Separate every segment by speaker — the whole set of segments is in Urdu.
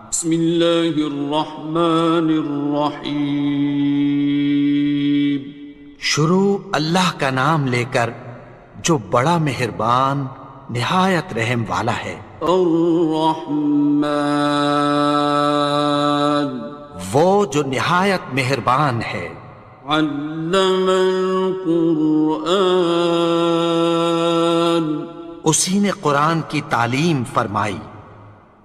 Speaker 1: بسم اللہ الرحمن الرحیم۔
Speaker 2: شروع اللہ کا نام لے کر جو بڑا مہربان نہایت رحم والا ہے۔
Speaker 1: الرحمن،
Speaker 2: وہ جو نہایت مہربان ہے۔
Speaker 1: علم القرآن،
Speaker 2: اسی نے قرآن کی تعلیم فرمائی۔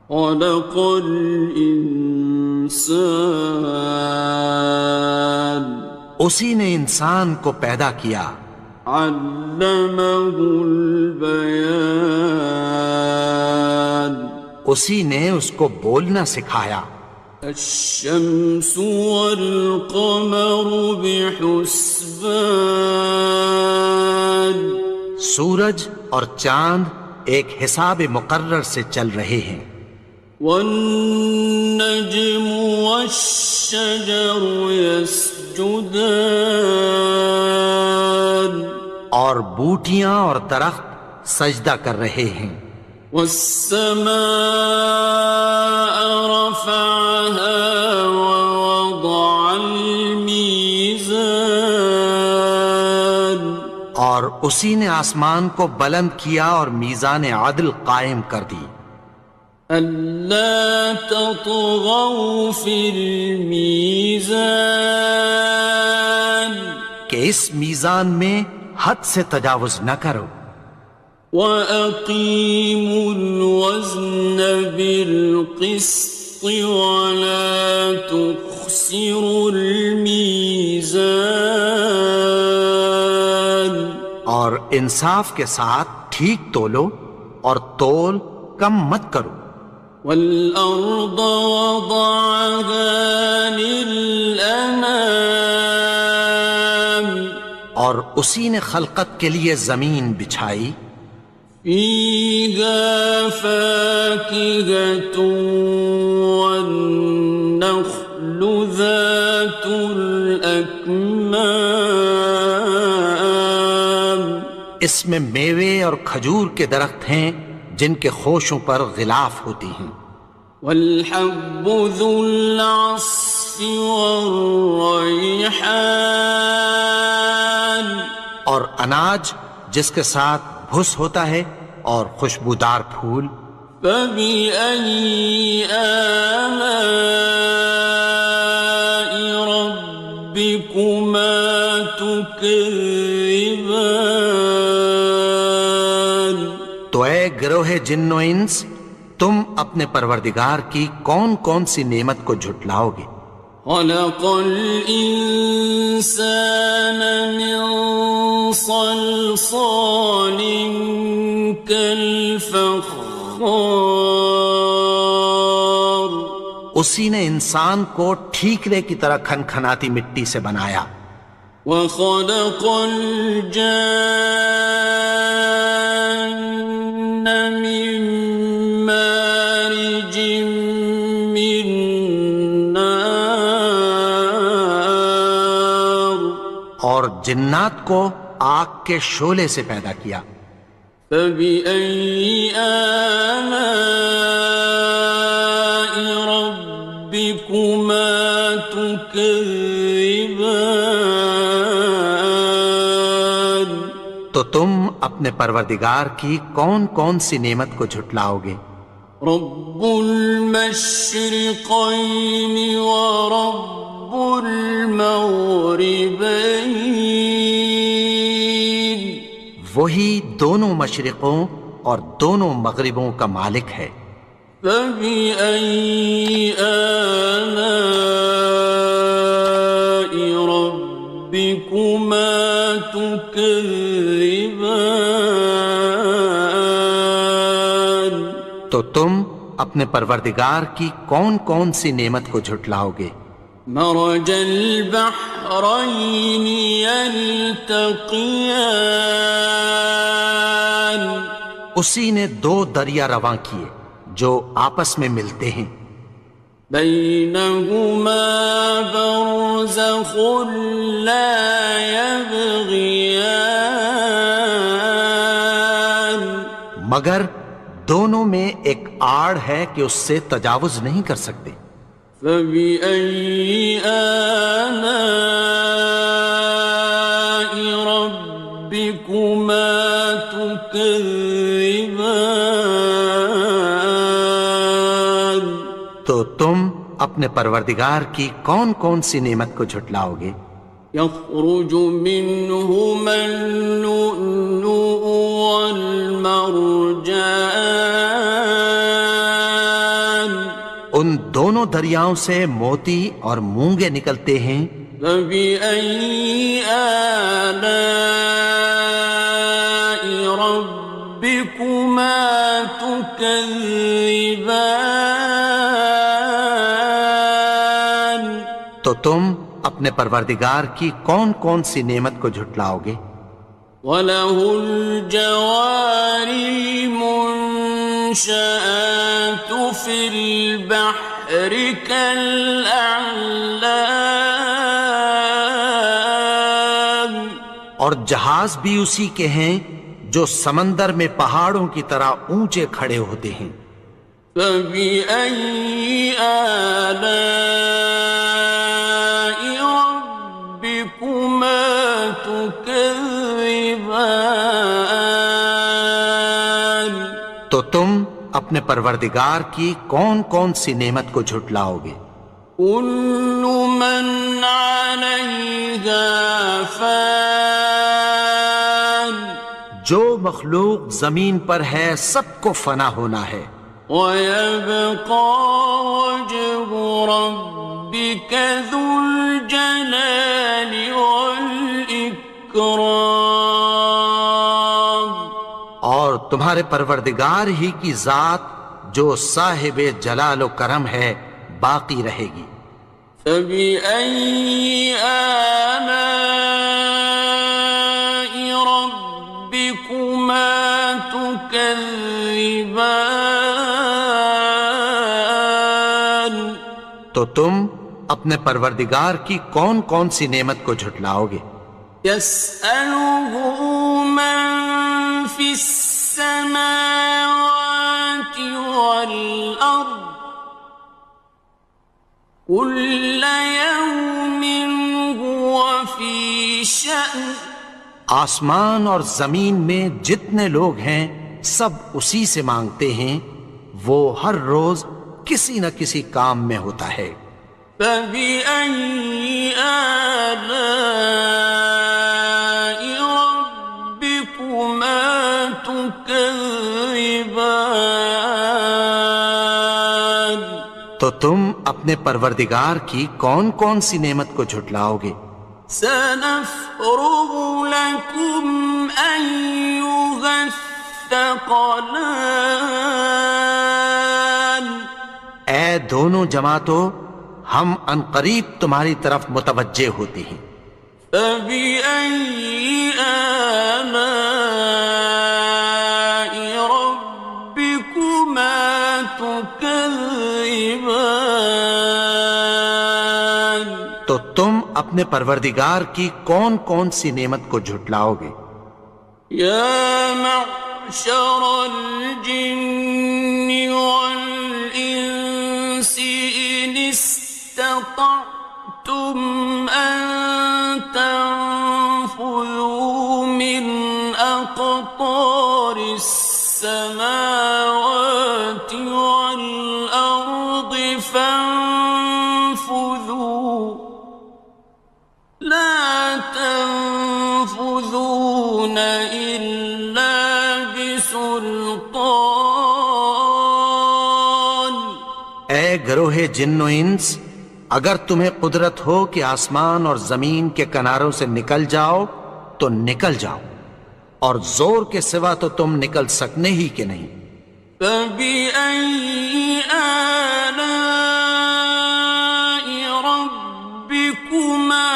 Speaker 1: خلق الانسان،
Speaker 2: اسی نے انسان کو پیدا کیا۔
Speaker 1: علمہ البیان،
Speaker 2: اسی نے اس کو بولنا سکھایا۔
Speaker 1: الشمس والقمر بحسبان،
Speaker 2: سورج اور چاند ایک حساب مقرر سے چل رہے ہیں۔
Speaker 1: والنجم والشجر يسجدان،
Speaker 2: اور بوٹیاں اور درخت سجدہ کر رہے ہیں۔
Speaker 1: والسماء رفعها ووضع الميزان،
Speaker 2: اور اسی نے آسمان کو بلند کیا اور میزان عدل قائم کر دی۔
Speaker 1: ألا تطغوا في الميزان،
Speaker 2: کہ اس میزان میں حد سے تجاوز نہ کرو۔
Speaker 1: وَأَقِيمُوا الْوَزْنَ بِالْقِسْطِ وَلَا تُخْسِرُوا الْمِيزَانَ،
Speaker 2: اور انصاف کے ساتھ ٹھیک تولو اور تول کم مت کرو۔
Speaker 1: وَالْأَرْضَ وَضَعَهَا لِلْأَنَامِ،
Speaker 2: اور اسی نے خلقت کے لیے زمین بچھائی۔
Speaker 1: فِيهَا فَاكِهَةٌ وَالنَّخْلُ ذَاتُ الْأَكْمَامِ،
Speaker 2: اس میں میوے اور کھجور کے درخت ہیں جن کے خوشوں پر غلاف ہوتی ہیں۔
Speaker 1: وَالْحَبُّ ذُو الْعَصْفِ وَالرَّيْحَانِ،
Speaker 2: اور اناج جس کے ساتھ بھس ہوتا ہے اور خوشبودار پھول۔
Speaker 1: فَبِأَيِّ آلَاءِ رَبِّكُمَا تُكَذِّبَانِ،
Speaker 2: تو اے گروہ جن و انس، تم اپنے پروردگار کی کون کون سی نعمت کو جھٹلاؤ گے؟
Speaker 1: خَلَقَ الْإِنسَانَ مِنْ صَلْصَالٍ كَالْفَخَّارِ،
Speaker 2: اسی نے انسان کو ٹھیکرے کی طرح کھنکھناتی مٹی سے بنایا۔
Speaker 1: وَخَلَقَ الْجَانَّ مِن مَّارِجٍ مِّن نَّارٍ،
Speaker 2: اور جنات کو آگ کے شعلے سے پیدا کیا۔
Speaker 1: فَبِأَيِّ آلَاءِ رَبِّكُمَا تُكَذِّبَانِ،
Speaker 2: تو تم اپنے پروردگار کی کون کون سی نعمت کو جھٹلاؤ گے؟
Speaker 1: رب المشرقين ورب المغربين،
Speaker 2: وہی دونوں مشرقوں اور دونوں مغربوں کا مالک ہے۔
Speaker 1: فَبِأَيِّ آلَاءِ رَبِّكُمَا تُكَذِّبَانِ،
Speaker 2: تو تم اپنے پروردگار کی کون کون سی نعمت کو جھٹلاؤ گے؟
Speaker 1: مرج البحرين يلتقيان،
Speaker 2: اسی نے دو دریا رواں کیے جو آپس میں ملتے ہیں۔
Speaker 1: بينهما برزخ لا يبغيان،
Speaker 2: مگر دونوں میں ایک آڑ ہے کہ اس سے تجاوز نہیں کر سکتے۔
Speaker 1: فبأي آلاء ربكما تكذبان؟
Speaker 2: تو تم اپنے پروردگار کی کون کون سی نعمت کو جھٹلاؤ گے؟
Speaker 1: يخرج منهما اللؤلؤ والمرجان
Speaker 2: ان دونوں دریاؤں سے موتی اور مونگے نکلتے ہیں۔
Speaker 1: فبأي آلاء ربكما تكذبان؟
Speaker 2: تو تم اپنے پروردگار کی کون کون سی نعمت کو جھٹلاؤ گے؟
Speaker 1: وَلَهُ الْجَوَارِ الْمُنشَآتُ فِي الْبَحْرِ كَالْأَعْلَامِ،
Speaker 2: اور جہاز بھی اسی کے ہیں جو سمندر میں پہاڑوں کی طرح اونچے کھڑے ہوتے ہیں۔
Speaker 1: فَبِأَيِّ آلَاءِ رَبِّكُمَا تُكَذِّبَانِ؟
Speaker 2: تو تم اپنے پروردگار کی کون کون سی نعمت کو جھٹلاؤ گے؟
Speaker 1: كُلُّ مَنْ عَلَيْهَا فَانٍ،
Speaker 2: جو مخلوق زمین پر ہے سب کو فنا ہونا ہے۔
Speaker 1: وَيَبْقَى وَجْهُ رَبِّكَ ذُو الْجَلَالِ وَالْإِكْرَامِ،
Speaker 2: اور تمہارے پروردگار ہی کی ذات جو صاحب جلال و کرم ہے باقی رہے گی۔
Speaker 1: فَبِأَيِّ آلَاءِ رَبِّكُمَا تُكَذِّبَانِ؟
Speaker 2: تو تم اپنے پروردگار کی کون کون سی نعمت کو جھٹلاؤ گے؟
Speaker 1: يَسْأَلُهُ مَن فِي السَّمَاوَاتِ وَالْأَرْضِ كُلَّ يَوْمٍ هُوَ فِي شَأْنٍ،
Speaker 2: آسمان اور زمین میں جتنے لوگ ہیں سب اسی سے مانگتے ہیں، وہ ہر روز کسی نہ کسی کام میں ہوتا ہے۔
Speaker 1: فَبِأَيِّ آلَاءِ رَبِّكُمَا تُكَذِّبَانِ؟
Speaker 2: تو تم اپنے پروردگار کی کون کون سی نعمت کو جھٹلاؤ گے؟
Speaker 1: سَنَفْرُغُ لَكُمْ أَيُّهَ الثَّقَلَانِ،
Speaker 2: اے دونوں جماعتوں، ہم عنقریب تمہاری طرف متوجہ ہوتے ہیں۔
Speaker 1: فَبِأَيِّ آلَاءِ رَبِّكُمَا تُكَذِّبَانِ؟
Speaker 2: تو تم اپنے پروردگار کی کون کون سی نعمت کو جھٹلاؤ گے؟
Speaker 1: يَا مَعْشَرَ الْجِنِّ وَالْإِنسِ إِنِ اسْتَطَعْتُمْ أَن تَنفُذُوا مِنْ أَقْطَارِ السَّمَاوَاتِ وَالْأَرْضِ فَانفُذُوا، لَا تَنفُذُونَ إِلَّا بِسُلْطَانٍ۔
Speaker 2: اے گروہ جن و انس، اگر تمہیں قدرت ہو کہ آسمان اور زمین کے کناروں سے نکل جاؤ تو نکل جاؤ، اور زور کے سوا تو تم نکل سکنے ہی کہ نہیں۔
Speaker 1: فَبِأَيِّ آلَاءِ رَبِّكُمَا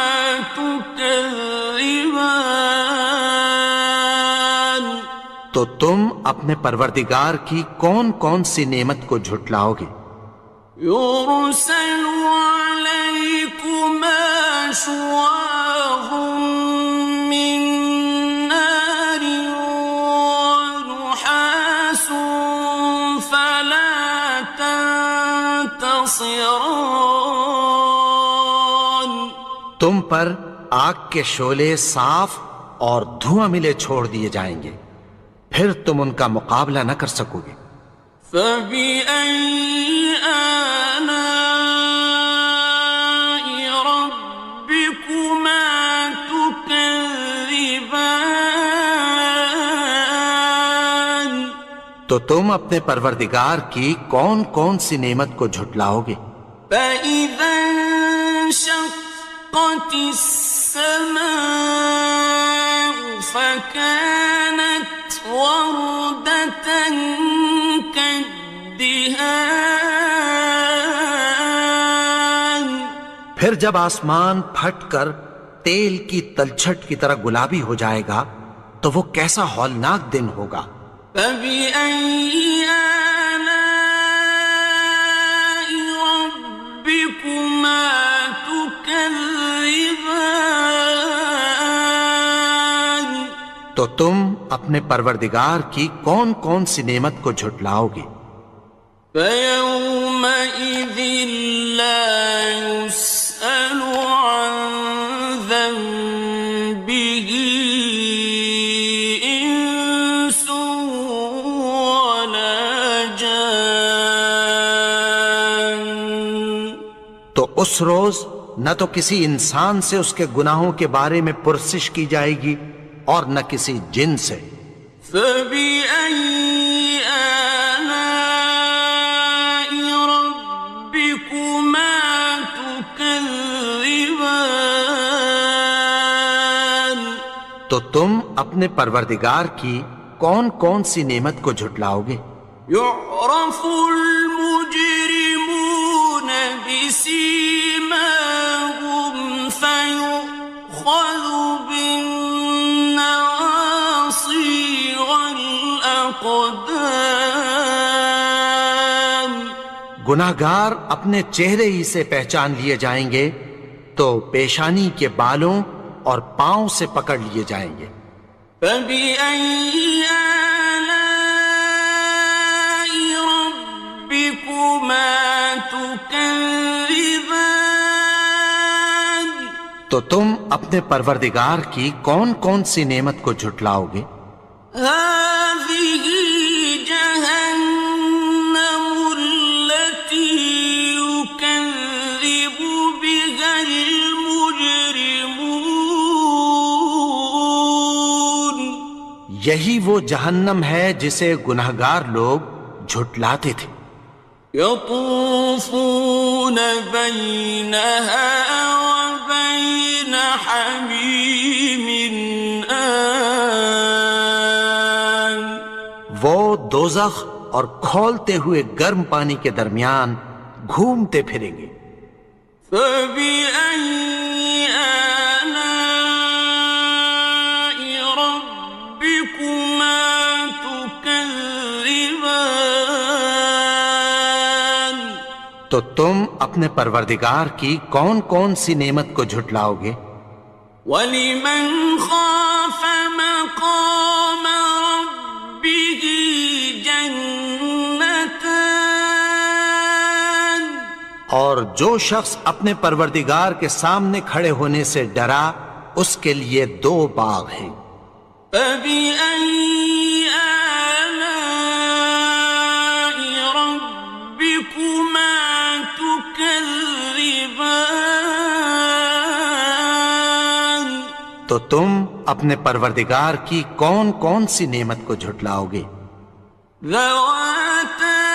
Speaker 1: تُكَذِّبَانِ؟
Speaker 2: تو تم اپنے پروردگار کی کون کون سی نعمت کو جھٹلاؤ گے؟
Speaker 1: يُرْسَلُ عَلَيْكُمَا شُوَاظٌ مِّن نَّارٍ وَنُحَاسٌ خاصران.
Speaker 2: تم پر آگ کے شعلے صاف اور دھواں ملے چھوڑ دیے جائیں گے، پھر تم ان کا مقابلہ نہ کر سکو گے۔
Speaker 1: فبأي آلاء ربكما تكذبان.
Speaker 2: تو تم اپنے پروردگار کی کون کون سی نعمت کو جھٹلاؤ گے؟
Speaker 1: فإذا انشقت السماء فكانت وردة كالدهان.
Speaker 2: پھر جب آسمان پھٹ کر تیل کی تلچھٹ کی طرح گلابی ہو جائے گا تو وہ کیسا ہولناک دن ہوگا۔
Speaker 1: فبأي آلاء ربكما تكذبان.
Speaker 2: تو تم اپنے پروردگار کی کون کون سی نعمت کو جھٹلاؤ گے؟
Speaker 1: فيومئذ لا يسأل عن ذنبه إنس ولا جان.
Speaker 2: تو اس روز نہ تو کسی انسان سے اس کے گناہوں کے بارے میں پرسش کی جائے گی اور نہ کسی جن سے۔
Speaker 1: فبأي آلاء ربكما تكذبان.
Speaker 2: تو تم اپنے پروردگار کی کون کون سی نعمت کو جھٹلاؤ گے؟
Speaker 1: يعرف المجرمون بسيماهم فيؤخذ بالنواصي والأقدام.
Speaker 2: گناہگار اپنے چہرے ہی سے پہچان لیے جائیں گے تو پیشانی کے بالوں اور پاؤں سے پکڑ لیے جائیں گے۔
Speaker 1: فبأي آلاء ربكما تكذبان.
Speaker 2: تو تم اپنے پروردگار کی کون کون سی نعمت کو جھٹلاؤ گے؟
Speaker 1: هذه جهنم التي يكذب بها المجرمون.
Speaker 2: یہی وہ جہنم ہے جسے گناہگار لوگ جھٹلاتے تھے۔
Speaker 1: يطوفون بينها وبين حميم آن.
Speaker 2: وہ دوزخ اور کھولتے ہوئے گرم پانی کے درمیان گھومتے پھریں گے۔
Speaker 1: فبأي آلاء ربكما تكذبان.
Speaker 2: تو تم اپنے پروردگار کی کون کون سی نعمت کو جھٹلاؤ گے؟
Speaker 1: وَلِمَنْ خَافَ مَقَامَ رَبِّهِ جَنَّتَانِ.
Speaker 2: اور جو شخص اپنے پروردگار کے سامنے کھڑے ہونے سے ڈرا اس کے لیے دو باغ ہیں۔
Speaker 1: فَبِأَيِّ آلَاءِ رَبِّكُمَا تُكَذِّبَانِ.
Speaker 2: تو تم اپنے پروردگار کی کون کون سی نعمت کو جھٹلاؤ گے؟
Speaker 1: ذَوَاتَا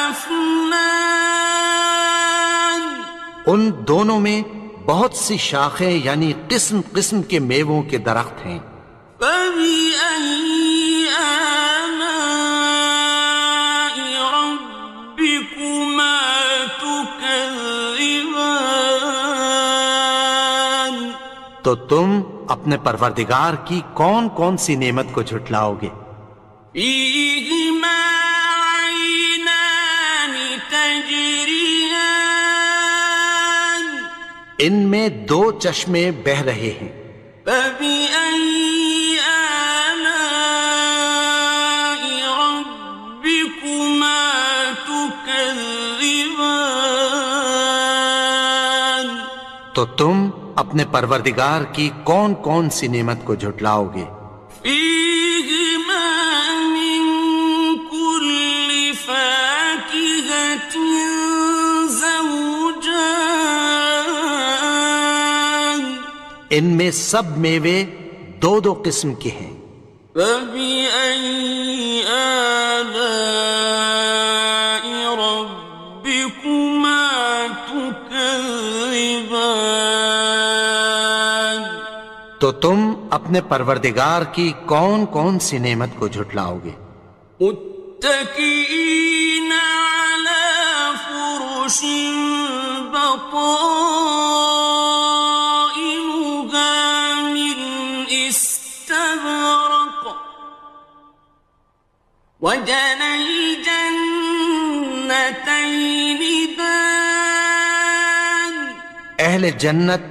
Speaker 1: أَفْنَانٍ.
Speaker 2: ان دونوں میں بہت سی شاخیں یعنی قسم قسم کے میووں کے درخت ہیں۔
Speaker 1: فَبِأَيِّ آلَاءِ رَبِّكُمَا تُكَذِّبَانِ.
Speaker 2: تو تم اپنے پروردگار کی کون کون سی نعمت کو جھٹلاؤ گے؟
Speaker 1: فِيهِمَا عَيْنَانِ تَجْرِيَانِ.
Speaker 2: ان میں دو چشمے بہہ رہے ہیں۔
Speaker 1: فَبِأَيِّ آلَاءِ رَبِّكُمَا تُكَذِّبَانِ. تكذبان
Speaker 2: تو تم اپنے پروردگار کی کون کون سی نعمت کو جھٹلاؤ گے؟
Speaker 1: فيهما من كل فاكهة زوجان
Speaker 2: ان میں سب میوے دو دو قسم کے ہیں۔
Speaker 1: فبأي آلاء ربكما تكذبان
Speaker 2: تو تم اپنے پروردگار کی کون کون سی نعمت کو جھٹلاؤ گے؟
Speaker 1: متكئين على فرش بطائنها من استبرق وجنى الجنتين دان
Speaker 2: اہل جنت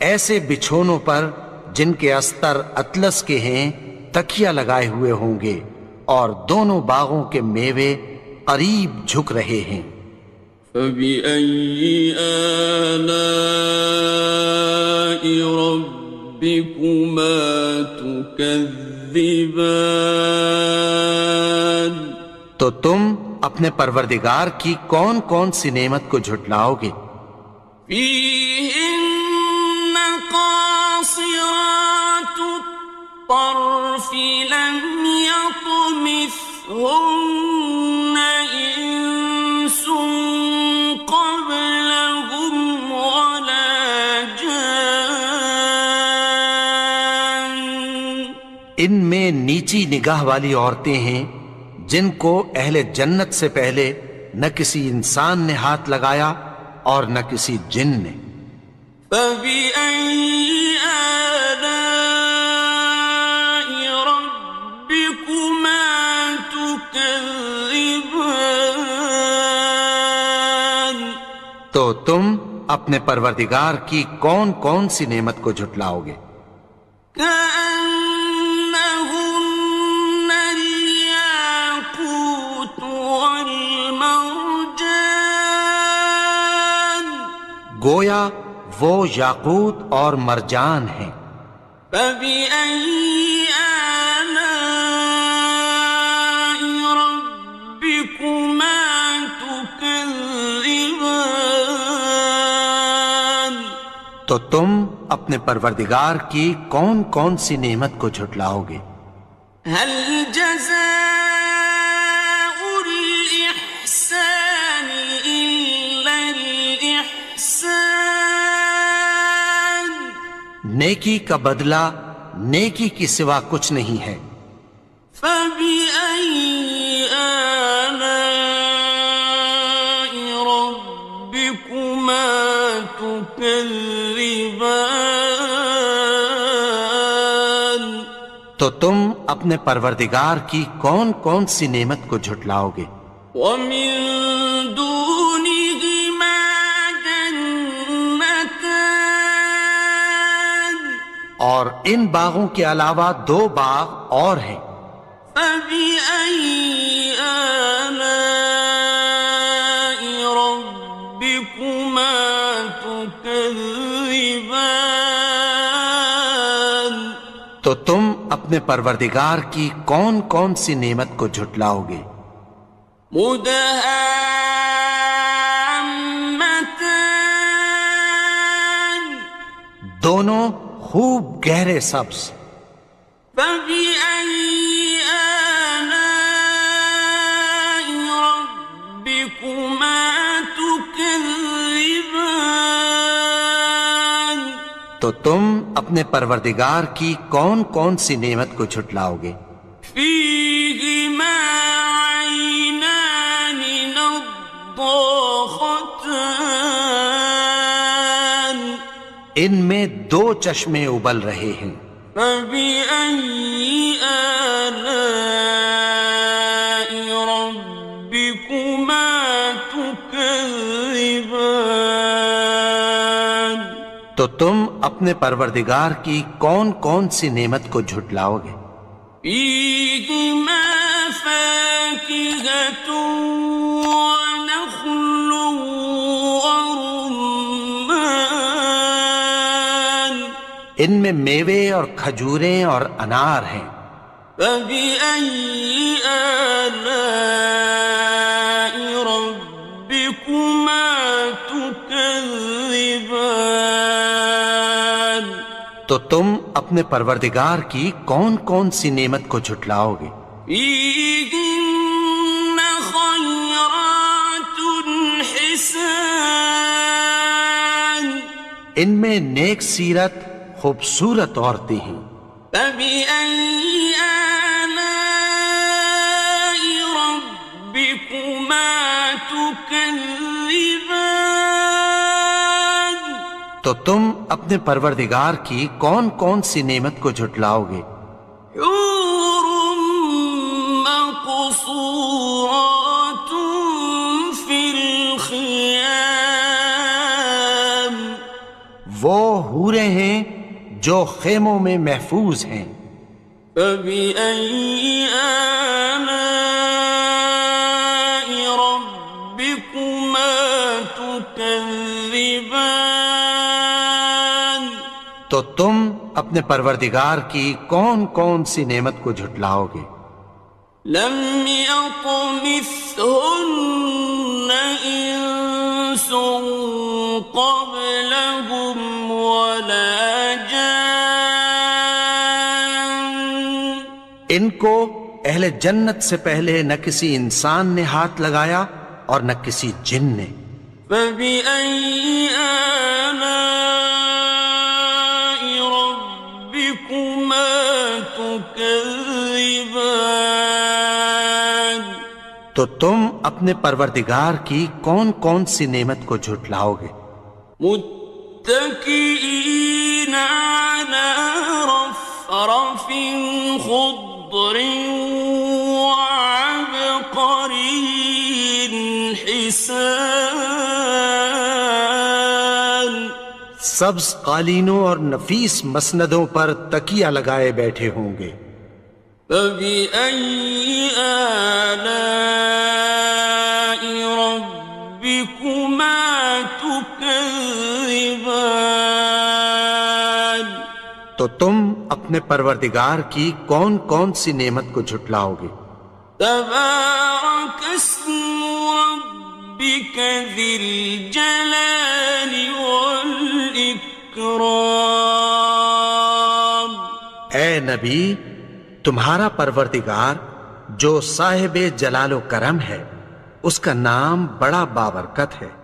Speaker 2: ایسے بچھونوں پر جن کے استر اطلس کے ہیں تکیہ لگائے ہوئے ہوں گے، اور دونوں باغوں کے میوے قریب جھک رہے ہیں۔
Speaker 1: فبأي آلاء ربكما تكذبان
Speaker 2: تو تم اپنے پروردگار کی کون کون سی نعمت کو جھٹلاؤ گے؟
Speaker 1: فيهن قاصرات الطرف لم يطمثهن إنس قبلهم ولا جان
Speaker 2: ان میں نیچی نگاہ والی عورتیں ہیں جن کو اہل جنت سے پہلے نہ کسی انسان نے ہاتھ لگایا اور نہ کسی جن نے۔
Speaker 1: فبأي آلاء ربكما تكذبان
Speaker 2: تو تم اپنے پروردگار کی کون کون سی نعمت کو جھٹلاؤ گے؟
Speaker 1: كأنهن الياقوت والمرجان
Speaker 2: گویا وہ یاقوت اور مرجان ہیں۔
Speaker 1: فبأي آلاء ربكما تكذبان
Speaker 2: تو تم اپنے پروردگار کی کون کون سی نعمت کو جھٹلاؤ گے؟
Speaker 1: هل جزاء الإحسان إلا الإحسان
Speaker 2: نیکی کا بدلہ نیکی کی سوا کچھ نہیں ہے۔
Speaker 1: فبأي آلاء ربكما تكذبان
Speaker 2: تو تم اپنے پروردگار کی کون کون سی نعمت کو جھٹلاؤ گے؟
Speaker 1: ومن دونهما جنتان
Speaker 2: اور ان باغوں کے علاوہ دو باغ اور ہیں۔
Speaker 1: فبأي آلاء ربكما تكذبان
Speaker 2: تو تم اپنے پروردگار کی کون کون سی نعمت کو جھٹلاؤ گے؟
Speaker 1: مدهامتان
Speaker 2: دونوں خوب گہرے سبز۔
Speaker 1: فبأي آلاء ربكما تكذبان
Speaker 2: تو تم اپنے پروردگار کی کون کون سی نعمت کو جھٹلاؤ گے؟
Speaker 1: فيهما عينان نضاختان
Speaker 2: ان میں دو چشمے ابل رہے ہیں۔
Speaker 1: فبأي آلاء ربكما تكذبان
Speaker 2: تو تم اپنے پروردگار کی کون کون سی نعمت کو جھٹلاؤ گے؟
Speaker 1: فيهما فاكهة ونخل
Speaker 2: ان میں میوے اور کھجوریں اور انار ہیں۔
Speaker 1: فبأي آلاء ربكما تكذبان؟
Speaker 2: تو تم اپنے پروردگار کی کون کون سی نعمت کو جھٹلاؤ گے؟
Speaker 1: فيهن خيرات حسان،
Speaker 2: ان میں نیک سیرت خوبصورت عورتیں ہیں۔
Speaker 1: فبأي آلاء ربكما تكذبان؟
Speaker 2: تو تم اپنے پروردگار کی کون کون سی نعمت کو جھٹلاؤ گے؟
Speaker 1: حور مقصورات في الخيام،
Speaker 2: وہ حوریں ہیں جو خیموں میں محفوظ ہیں۔
Speaker 1: فبأي آلاء ربكما تكذبان؟
Speaker 2: تو تم اپنے پروردگار کی کون کون سی نعمت کو جھٹلاؤ گے؟
Speaker 1: لم يطمثهن إنس قبلهم ولا جان،
Speaker 2: ان کو اہل جنت سے پہلے نہ کسی انسان نے ہاتھ لگایا اور نہ کسی جن نے۔
Speaker 1: فبأي آلاء ربكما تكذبان؟
Speaker 2: تو تم اپنے پروردگار کی کون کون سی نعمت کو جھٹلاؤ گے؟
Speaker 1: متكئين على رفرف خضر وعبقري حسان،
Speaker 2: سبز قالینوں اور نفیس مسندوں پر تکیہ لگائے بیٹھے ہوں گے۔
Speaker 1: فبأي آلاء ربكما تكذبان؟
Speaker 2: تو تم اپنے پروردگار کی کون کون سی نعمت کو جھٹلاؤ گے؟
Speaker 1: تبارك اسم ربك ذي الجلال والإكرام۔
Speaker 2: اے نبی، تمہارا پروردگار جو صاحب جلال و کرم ہے، اس کا نام بڑا بابرکت ہے۔